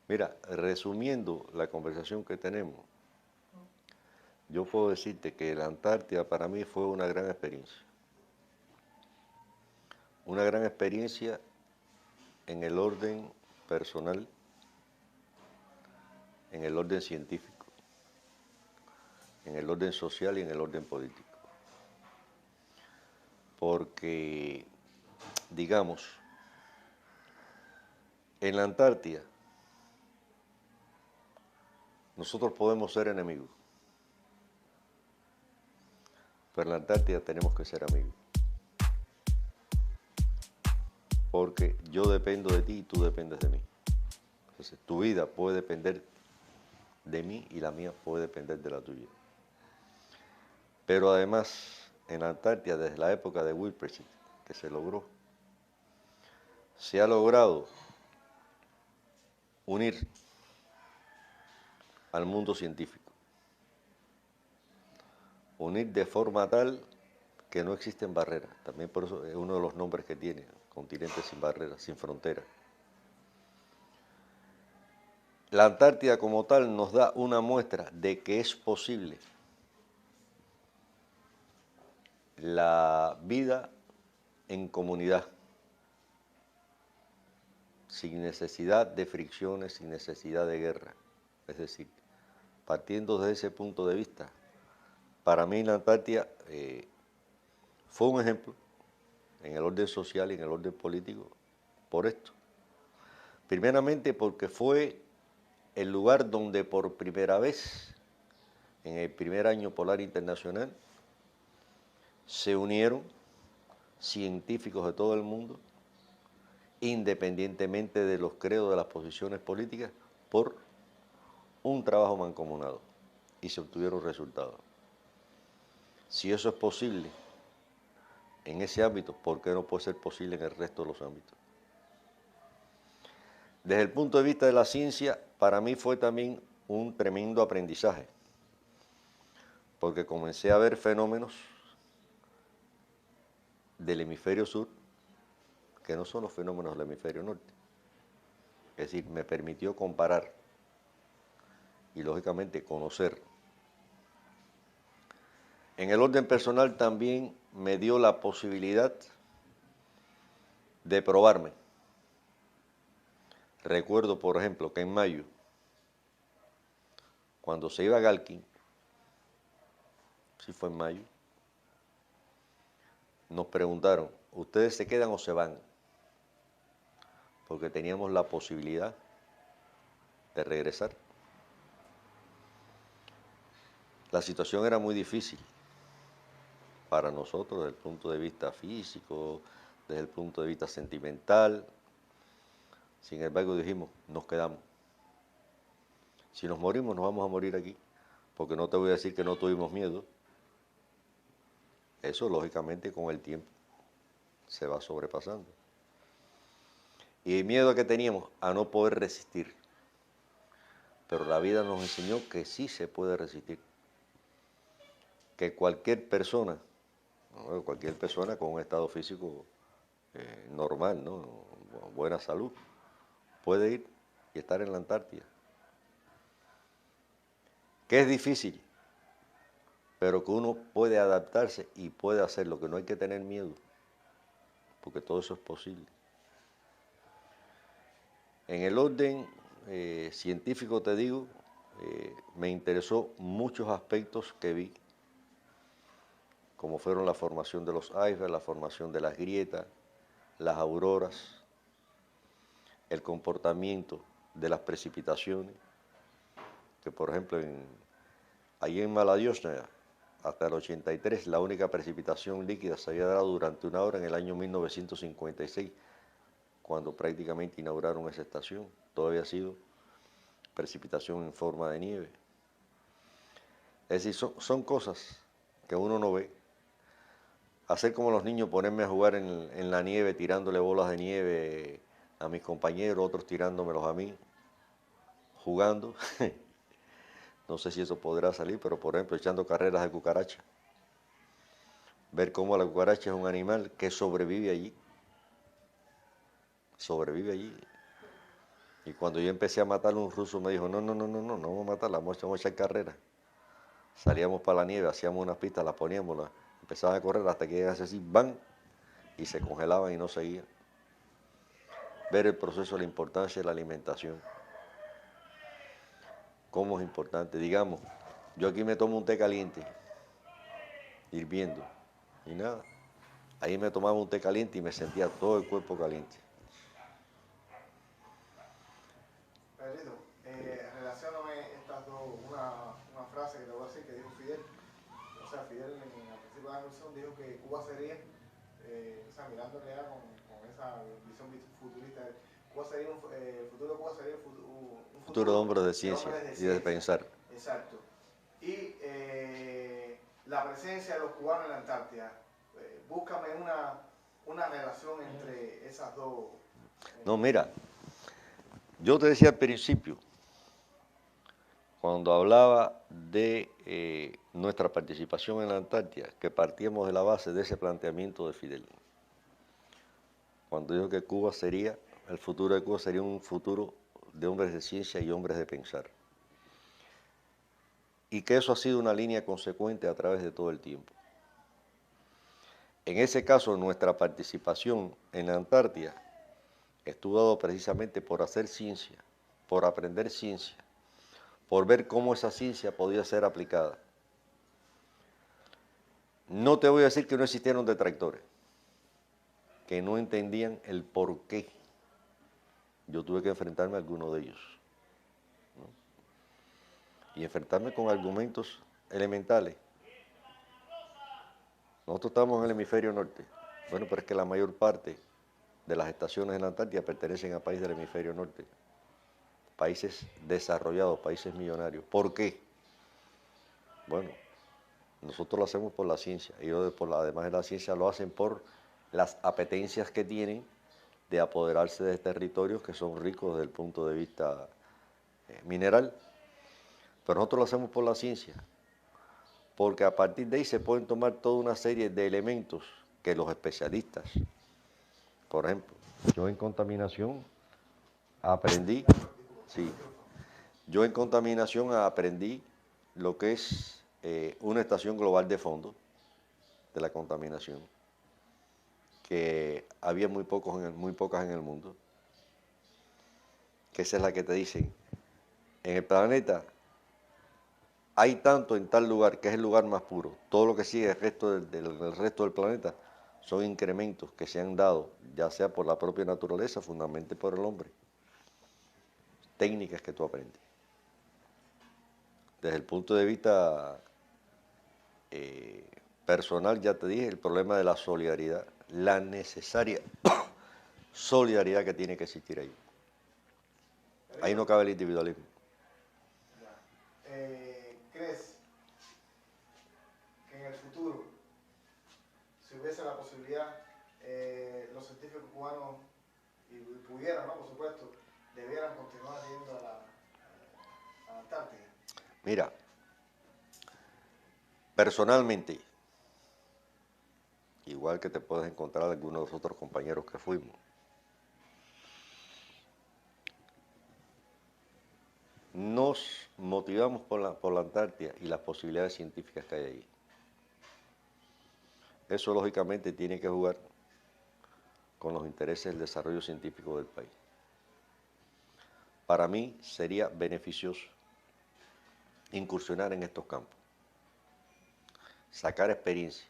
Mira, resumiendo la conversación que tenemos, yo puedo decirte que la Antártida para mí fue una gran experiencia. Una gran experiencia en el orden personal, en el orden científico, en el orden social y en el orden político. Porque, digamos, en la Antártida nosotros podemos ser enemigos, pero en la Antártida tenemos que ser amigos. Porque yo dependo de ti y tú dependes de mí. Entonces, tu vida puede depender de mí y la mía puede depender de la tuya. Pero además, en la Antártida, desde la época de Wilson, que se logró, se ha logrado unir al mundo científico. Unir de forma tal que no existen barreras. También por eso es uno de los nombres que tiene, continente sin barreras, sin fronteras. La Antártida como tal nos da una muestra de que es posible la vida en comunidad, sin necesidad de fricciones, sin necesidad de guerra. Es decir, partiendo desde ese punto de vista, para mí la Antártida fue un ejemplo en el orden social y en el orden político por esto. Primeramente porque fue el lugar donde por primera vez, en el primer año polar internacional, se unieron científicos de todo el mundo, independientemente de los credos de las posiciones políticas, por un trabajo mancomunado y se obtuvieron resultados. Si eso es posible en ese ámbito, ¿por qué no puede ser posible en el resto de los ámbitos? Desde el punto de vista de la ciencia, para mí fue también un tremendo aprendizaje, porque comencé a ver fenómenos del hemisferio sur que no son los fenómenos del hemisferio norte. Es decir, me permitió comparar y lógicamente conocer. En el orden personal también me dio la posibilidad de probarme. Recuerdo, por ejemplo, que en mayo, cuando se iba a Galkin, sí fue en mayo, nos preguntaron, ¿ustedes se quedan o se van? Porque teníamos la posibilidad de regresar. La situación era muy difícil para nosotros desde el punto de vista físico, desde el punto de vista sentimental. Sin embargo, dijimos, nos quedamos. Si nos morimos, nos vamos a morir aquí, porque no te voy a decir que no tuvimos miedo. Eso, lógicamente, con el tiempo se va sobrepasando. Y el miedo que teníamos a no poder resistir. Pero la vida nos enseñó que sí se puede resistir. Que cualquier persona con un estado físico normal, ¿no? Buena salud, puede ir y estar en la Antártida. Que es difícil, pero que uno puede adaptarse y puede hacerlo, que no hay que tener miedo, porque todo eso es posible. En el orden científico, te digo, me interesó muchos aspectos que vi, como fueron la formación de los icebergs, la formación de las grietas, las auroras, el comportamiento de las precipitaciones, que por ejemplo allí en Malayosna, hasta el 83, la única precipitación líquida se había dado durante una hora en el año 1956, cuando prácticamente inauguraron esa estación. Todo había sido precipitación en forma de nieve. Es decir, son cosas que uno no ve. Hacer como los niños, ponerme a jugar en la nieve, tirándole bolas de nieve a mis compañeros, otros tirándomelos a mí, jugando. No sé si eso podrá salir, pero por ejemplo, echando carreras de cucaracha. Ver cómo la cucaracha es un animal que sobrevive allí. Sobrevive allí. Y cuando yo empecé a matar a un ruso me dijo, no, no, no, no, no, no vamos a matarla, vamos a echar carrera. Salíamos para la nieve, hacíamos unas pistas, las poníamos, empezaban a correr hasta que llegas así, ¡bam! Y se congelaban y no seguían. Ver el proceso, la importancia de la alimentación. Cómo es importante. Digamos, yo aquí me tomo un té caliente, hirviendo, y nada. Ahí me tomaba un té caliente y me sentía todo el cuerpo caliente. Pedrito, relacióname estas dos, una frase que te voy a decir que dijo Fidel. O sea, Fidel al principio de la revolución dijo que Cuba sería, o sea, mirándole ya con esa visión futurista, Cuba sería el futuro de Cuba sería un Futuro de futuro hombres de ciencia y de pensar. Exacto. Y la presencia de los cubanos en la Antártida. Búscame una relación entre esas dos. No, mira, yo te decía al principio, cuando hablaba de nuestra participación en la Antártida, que partíamos de la base de ese planteamiento de Fidel. Cuando dijo que Cuba sería, el futuro de Cuba sería un futuro de hombres de ciencia y hombres de pensar. Y que eso ha sido una línea consecuente a través de todo el tiempo. En ese caso, nuestra participación en la Antártida estuvo dado precisamente por hacer ciencia, por aprender ciencia, por ver cómo esa ciencia podía ser aplicada. No te voy a decir que no existieron detractores, que no entendían el por qué. Yo tuve que enfrentarme a alguno de ellos, ¿no? Y enfrentarme con argumentos elementales. Nosotros estamos en el hemisferio norte. Bueno, pero es que la mayor parte de las estaciones en la Antártida pertenecen a países del hemisferio norte. Países desarrollados, países millonarios. ¿Por qué? Bueno, nosotros lo hacemos por la ciencia. Ellos, además de la ciencia, lo hacen por las apetencias que tienen de apoderarse de territorios que son ricos desde el punto de vista mineral. Pero nosotros lo hacemos por la ciencia, porque a partir de ahí se pueden tomar toda una serie de elementos que los especialistas, por ejemplo, yo en contaminación aprendí, sí, yo en contaminación aprendí lo que es una estación global de fondo de la contaminación, que había muy pocas en el mundo, que esa es la que te dicen, en el planeta hay tanto en tal lugar, que es el lugar más puro. Todo lo que sigue el resto del resto del planeta son incrementos que se han dado, ya sea por la propia naturaleza, fundamentalmente por el hombre. Técnicas que tú aprendes. Desde el punto de vista personal, ya te dije, el problema de la solidaridad, la necesaria solidaridad que tiene que existir ahí. Ahí no cabe el individualismo. ¿Crees que en el futuro, si hubiese la posibilidad, los científicos cubanos, y pudieran, ¿no? Por supuesto, debieran continuar yendo a la Antártida? Mira, personalmente, igual que te puedes encontrar algunos de los otros compañeros que fuimos, nos motivamos por la Antártida y las posibilidades científicas que hay ahí. Eso lógicamente tiene que jugar con los intereses del desarrollo científico del país. Para mí sería beneficioso incursionar en estos campos, sacar experiencia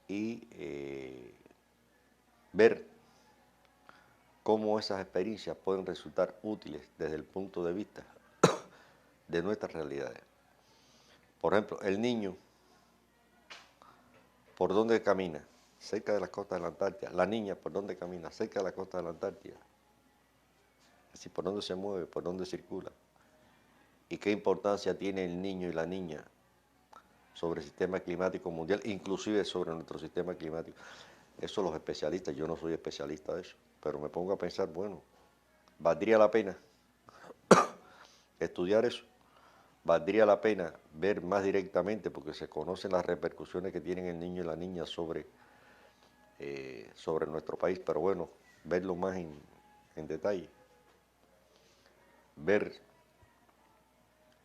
y ver cómo esas experiencias pueden resultar útiles desde el punto de vista de nuestras realidades. Por ejemplo, el niño, ¿por dónde camina? Cerca de las costas de la Antártida. La niña, ¿por dónde camina? Cerca de la costa de la Antártida. Es decir, ¿por dónde se mueve? ¿Por dónde circula? ¿Y qué importancia tiene el niño y la niña sobre el sistema climático mundial, inclusive sobre nuestro sistema climático? Eso los especialistas, yo no soy especialista de eso, pero me pongo a pensar, bueno, ¿valdría la pena estudiar eso? ¿Valdría la pena ver más directamente, porque se conocen las repercusiones que tienen el niño y la niña sobre nuestro país, pero bueno, verlo más en detalle? ver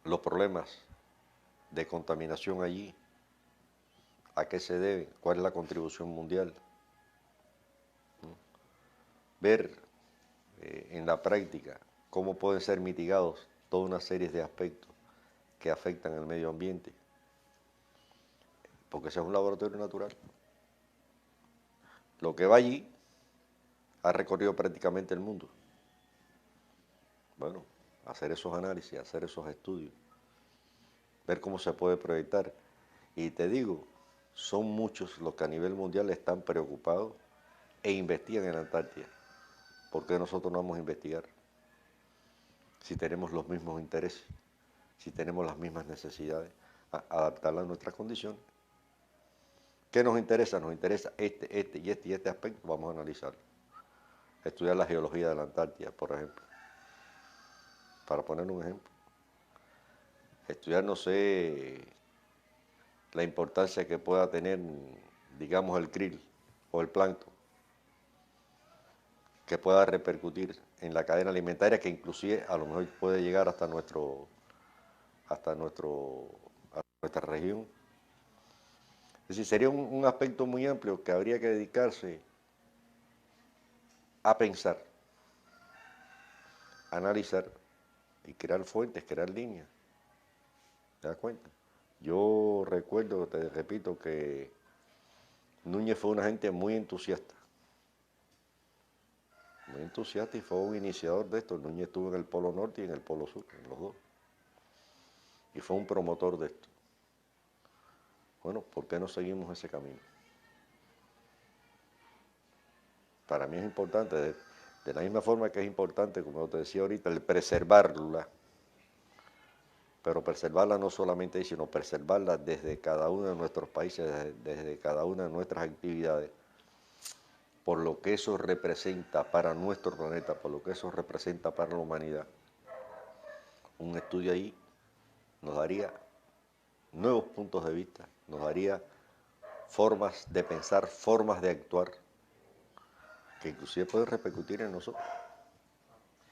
los problemas de contaminación allí, a qué se deben, cuál es la contribución mundial, ¿no? Ver en la práctica cómo pueden ser mitigados toda una serie de aspectos que afectan al medio ambiente, porque ese es un laboratorio natural. Lo que va allí ha recorrido prácticamente el mundo. Bueno, hacer esos análisis, hacer esos estudios, ver cómo se puede proyectar. Y te digo, son muchos los que a nivel mundial están preocupados e investigan en la Antártida. ¿Por qué nosotros no vamos a investigar? Si tenemos los mismos intereses, si tenemos las mismas necesidades, adaptarlas a nuestras condiciones. ¿Qué nos interesa? Nos interesa este aspecto, vamos a analizarlo. Estudiar la geología de la Antártida, por ejemplo, para poner un ejemplo. Estudiar, no sé, la importancia que pueda tener, digamos, el krill o el plancton, que pueda repercutir en la cadena alimentaria, que inclusive a lo mejor puede llegar hasta nuestra región. Es decir, sería un aspecto muy amplio que habría que dedicarse a pensar, a analizar y crear fuentes, crear líneas. ¿Te das cuenta? Yo recuerdo, te repito, que Núñez fue una gente muy entusiasta y fue un iniciador de esto. Núñez estuvo en el Polo Norte y en el Polo Sur, en los dos, y fue un promotor de esto. Bueno, ¿por qué no seguimos ese camino? Para mí es importante, de la misma forma que es importante, como te decía ahorita, el preservarla, pero preservarla no solamente ahí, sino preservarla desde cada uno de nuestros países, desde cada una de nuestras actividades, por lo que eso representa para nuestro planeta, por lo que eso representa para la humanidad. Un estudio ahí nos daría nuevos puntos de vista, nos daría formas de pensar, formas de actuar, que inclusive pueden repercutir en nosotros,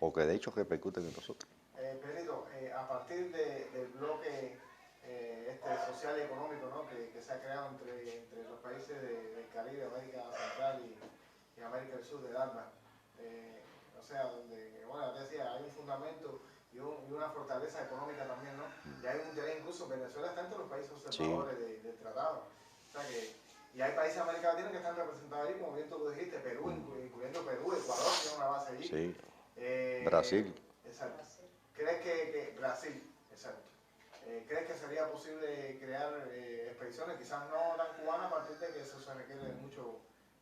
o que de hecho repercuten en nosotros. Pedrito, a partir del bloque social y económico, ¿no? que se ha creado entre los países del Caribe, América Central y América del Sur, del ALBA, o sea, donde, bueno, te decía, hay un fundamento y una fortaleza económica también, ¿no? Y hay un interés, incluso Venezuela está entre los países observadores del tratado. O sea que, y hay países de América Latina que están representados allí, como bien tú lo dijiste, Perú, incluyendo Perú, Ecuador tiene una base allí. Sí. Brasil. Exacto. ¿Crees que Brasil, exacto. ¿Crees que sería posible crear expediciones, quizás no tan cubanas, a partir de que eso se requiere de mucho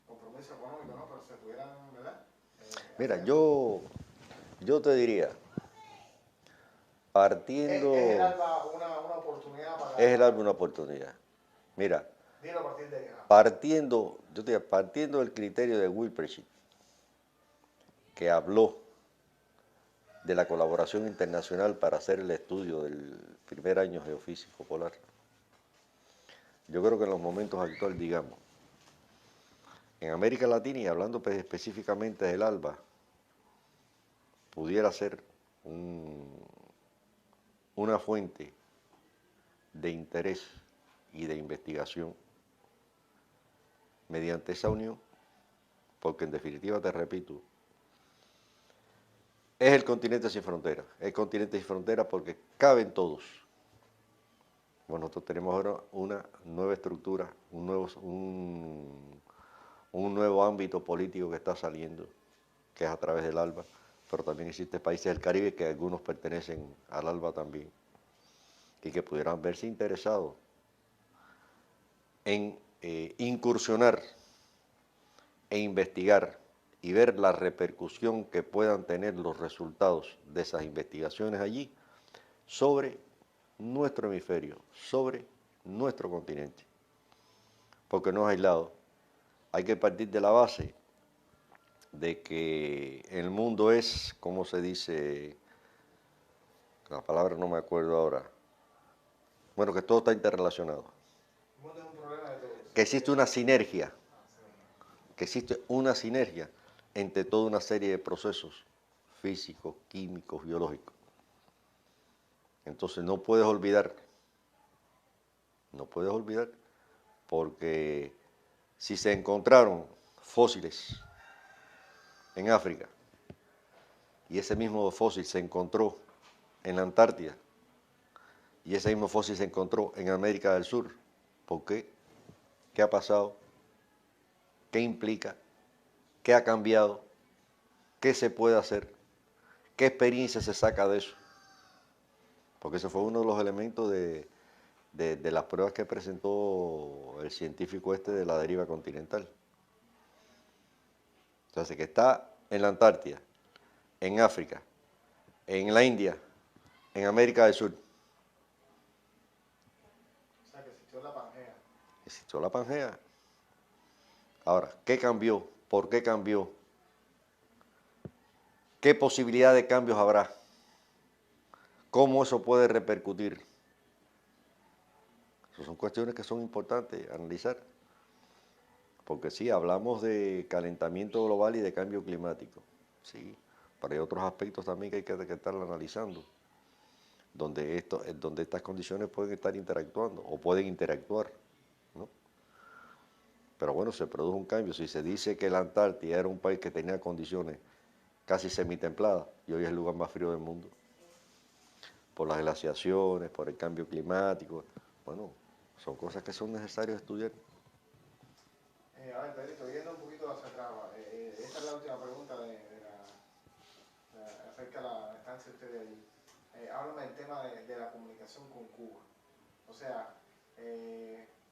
compromiso económico, ¿no? Pero se pudieran, ¿verdad? Mira, yo te diría, partiendo... ¿Es el ALBA una oportunidad para...? Es el ALBA una oportunidad. Mira, dilo a partir de qué. partiendo del criterio de Wilprechit, que habló de la colaboración internacional para hacer el estudio del primer año geofísico polar. Yo creo que en los momentos actuales, digamos, en América Latina, y hablando específicamente del ALBA, pudiera ser una fuente de interés y de investigación mediante esa unión, porque en definitiva, te repito, es el continente sin fronteras. Es el continente sin fronteras porque caben todos. Bueno, nosotros tenemos ahora una nueva estructura, un nuevo ámbito político que está saliendo, que es a través del ALBA, pero también existen países del Caribe que algunos pertenecen al ALBA también, y que pudieran verse interesados en incursionar e investigar y ver la repercusión que puedan tener los resultados de esas investigaciones allí sobre nuestro hemisferio, sobre nuestro continente. Porque no es aislado. Hay que partir de la base de que el mundo es, ¿cómo se dice? La palabra no me acuerdo ahora. Bueno, que todo está interrelacionado. El mundo es un problema de todos. Que existe una sinergia. Que existe una sinergia entre toda una serie de procesos físicos, químicos, biológicos. Entonces no puedes olvidar, porque si se encontraron fósiles en África y ese mismo fósil se encontró en la Antártida y ese mismo fósil se encontró en América del Sur, ¿por qué? ¿Qué ha pasado? ¿Qué implica? ¿Qué ha cambiado? ¿Qué se puede hacer? ¿Qué experiencia se saca de eso? Porque ese fue uno de los elementos de las pruebas que presentó el científico este de la deriva continental. Entonces, que está en la Antártida, en África, en la India, en América del Sur. O sea, que existió la Pangea. Existió la Pangea. Ahora, ¿qué cambió? ¿Por qué cambió? ¿Qué posibilidad de cambios habrá? ¿Cómo eso puede repercutir? Esas son cuestiones que son importantes analizar. Porque sí, hablamos de calentamiento global y de cambio climático. Sí, pero hay otros aspectos también que hay que estar analizando, donde estas condiciones pueden estar interactuando o pueden interactuar, ¿no? Pero bueno, se produjo un cambio. Si se dice que la Antártida era un país que tenía condiciones casi semitempladas y hoy es el lugar más frío del mundo, por las glaciaciones, por el cambio climático, bueno, son cosas que son necesarias estudiar. A ver, Pedrito, yendo un poquito hacia atrás, esta es la última pregunta acerca de la estancia de ustedes allí. Háblame del tema de la comunicación con Cuba. O sea,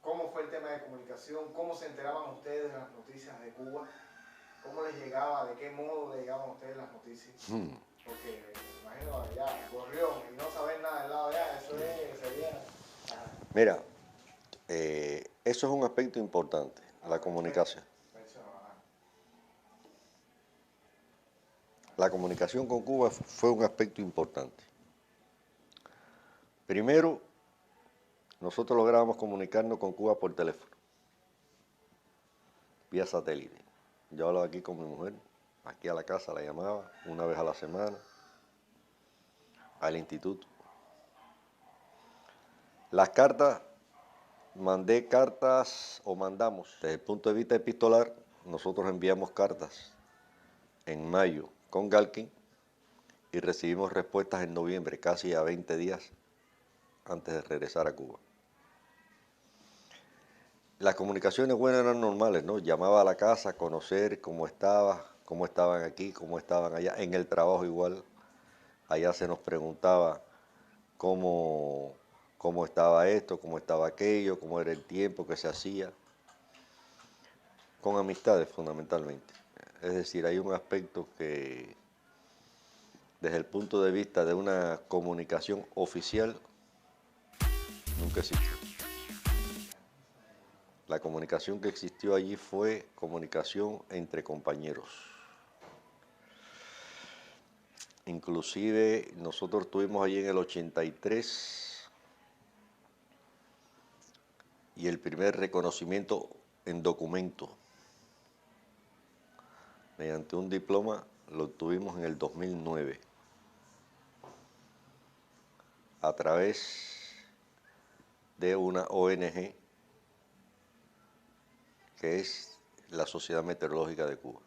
¿cómo fue el tema de comunicación? ¿Cómo se enteraban ustedes de las noticias de Cuba? ¿Cómo les llegaba? ¿De qué modo les llegaban a ustedes las noticias? Porque, imagino, ya, Gorrión y no saber nada del lado de allá, sería... Mira, eso es un aspecto importante, la comunicación. La comunicación con Cuba fue un aspecto importante. Primero, nosotros lográbamos comunicarnos con Cuba por teléfono, vía satélite. Yo hablaba aquí con mi mujer, aquí a la casa la llamaba una vez a la semana, al instituto. Las cartas, mandé cartas o mandamos, desde el punto de vista epistolar, nosotros enviamos cartas en mayo con Galkin y recibimos respuestas en noviembre, casi a 20 días antes de regresar a Cuba. Las comunicaciones buenas eran normales, ¿no? Llamaba a la casa a conocer cómo estaban aquí, cómo estaban allá, en el trabajo igual. Allá se nos preguntaba cómo estaba esto, cómo estaba aquello, cómo era el tiempo que se hacía, con amistades fundamentalmente. Es decir, hay un aspecto que desde el punto de vista de una comunicación oficial nunca existió. La comunicación que existió allí fue comunicación entre compañeros. Inclusive nosotros estuvimos allí en el 83 y el primer reconocimiento en documento mediante un diploma lo obtuvimos en el 2009 a través de una ONG que es la Sociedad Meteorológica de Cuba.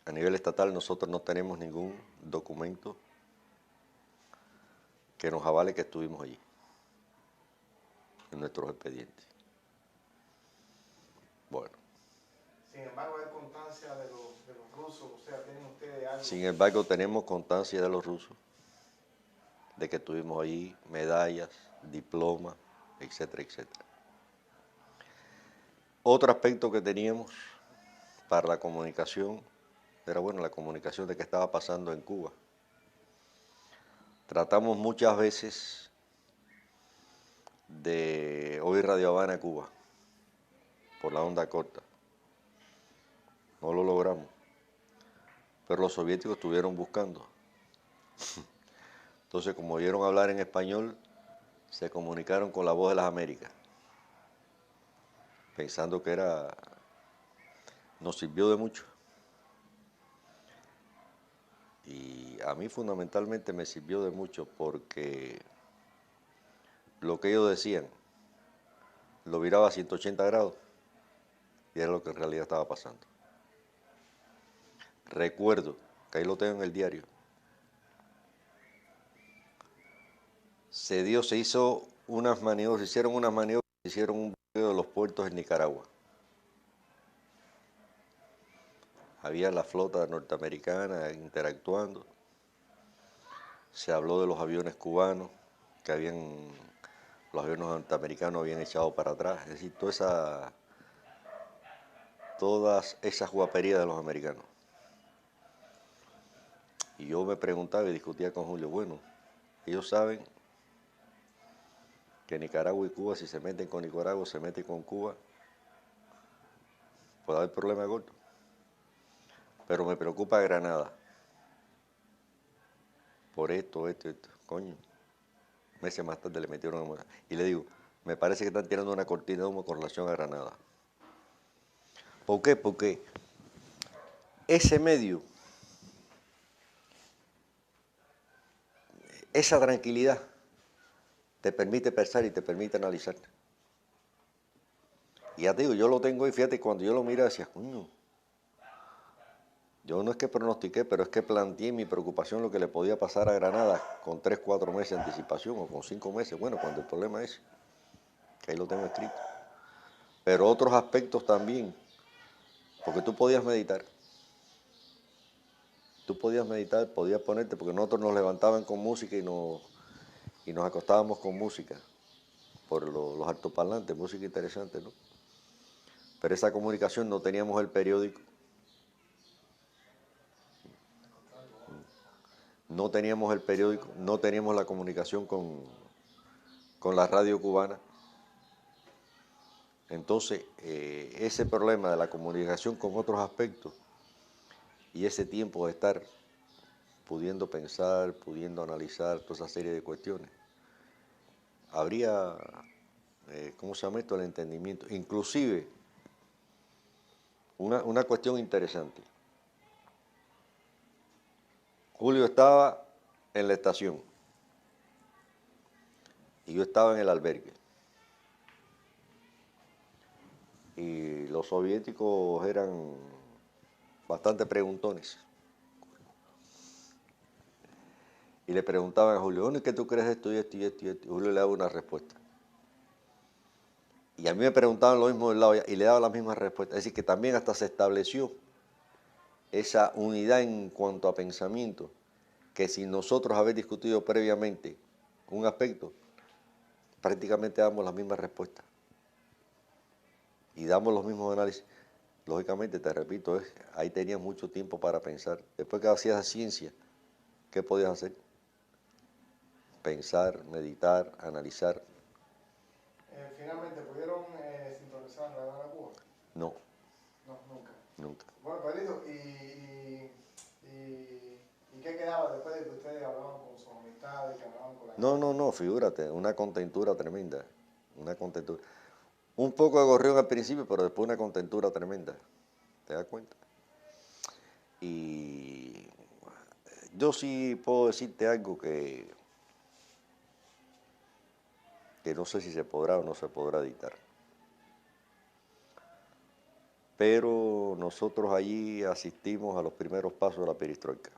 A nivel estatal nosotros no tenemos ningún documento que nos avale que estuvimos allí, en nuestros expedientes. Bueno. Sin embargo, hay constancia de los rusos, o sea, tienen ustedes algo... Sin embargo, tenemos constancia de los rusos, de que estuvimos allí, medallas, diplomas, etcétera, etcétera. Otro aspecto que teníamos para la comunicación era, bueno, la comunicación de qué estaba pasando en Cuba. Tratamos muchas veces de oír Radio Habana, Cuba, por la onda corta. No lo logramos, pero los soviéticos estuvieron buscando. Entonces, como oyeron hablar en español, se comunicaron con la Voz de las Américas, pensando que nos sirvió de mucho. Y a mí fundamentalmente me sirvió de mucho porque lo que ellos decían lo viraba a 180 grados y era lo que en realidad estaba pasando. Recuerdo, que ahí lo tengo en el diario, se hicieron unas maniobras, hicieron un bloqueo de los puertos en Nicaragua. Había la flota norteamericana interactuando, se habló de los aviones cubanos, los aviones norteamericanos habían echado para atrás, es decir, todas esas guaperías de los americanos. Y yo me preguntaba y discutía con Julio, bueno, ellos saben que Nicaragua y Cuba, si se meten con Nicaragua, se meten con Cuba, puede haber problema gordo. Pero me preocupa Granada. Por esto. Coño. Meses más tarde le metieron a... Y le digo, me parece que están tirando una cortina de humo con relación a Granada. ¿Por qué? Porque ese medio, esa tranquilidad, te permite pensar y te permite analizar. Y ya te digo, yo lo tengo y fíjate, cuando yo lo miro decía, coño, yo no es que pronostiqué, pero es que planteé mi preocupación lo que le podía pasar a Granada con 3, 4 meses de anticipación o con 5 meses. Bueno, cuando el problema es que ahí lo tengo escrito. Pero otros aspectos también, porque tú podías meditar. Podías ponerte, porque nosotros nos levantaban con música y nos acostábamos con música, por los altoparlantes, música interesante, ¿no? Pero esa comunicación no teníamos el periódico, no teníamos la comunicación con la radio cubana. Entonces, ese problema de la comunicación con otros aspectos y ese tiempo de estar pudiendo pensar, pudiendo analizar toda esa serie de cuestiones, habría, ¿cómo se llama esto? El entendimiento. Inclusive, una cuestión interesante. Julio estaba en la estación y yo estaba en el albergue. Y los soviéticos eran bastante preguntones. Y le preguntaban a Julio, ¿dónde es que tú crees esto y esto y esto y esto? Y Julio le daba una respuesta. Y a mí me preguntaban lo mismo del lado y le daba la misma respuesta. Es decir, que también hasta se estableció esa unidad en cuanto a pensamiento, que sin nosotros haber discutido previamente un aspecto, prácticamente damos las mismas respuestas. Y damos los mismos análisis. Lógicamente, te repito, ahí tenías mucho tiempo para pensar. Después que hacías ciencia, ¿qué podías hacer? Pensar, meditar, analizar. ¿Finalmente pudieron sintonizar la Habana Cuba? No. No, nunca. Nunca. Bueno, Pedrito, ¿y qué quedaba después de que ustedes hablaban con sus amistades, que hablaban con la gente? No, figúrate, una contentura tremenda, una contentura. Un poco de gorrión al principio, pero después una contentura tremenda, ¿te das cuenta? Y yo sí puedo decirte algo que no sé si se podrá o no se podrá editar. Pero nosotros allí asistimos a los primeros pasos de la perestroika.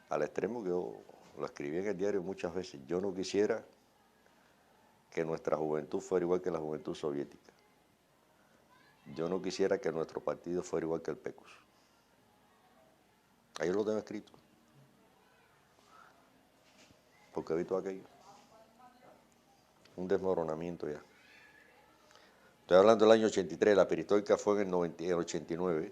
Al extremo que yo lo escribí en el diario muchas veces. Yo no quisiera que nuestra juventud fuera igual que la juventud soviética. Yo no quisiera que nuestro partido fuera igual que el PECUS. Ahí lo tengo escrito. Porque he visto aquello. Un desmoronamiento ya. Estoy hablando del año 83, la perestroika fue en el 89.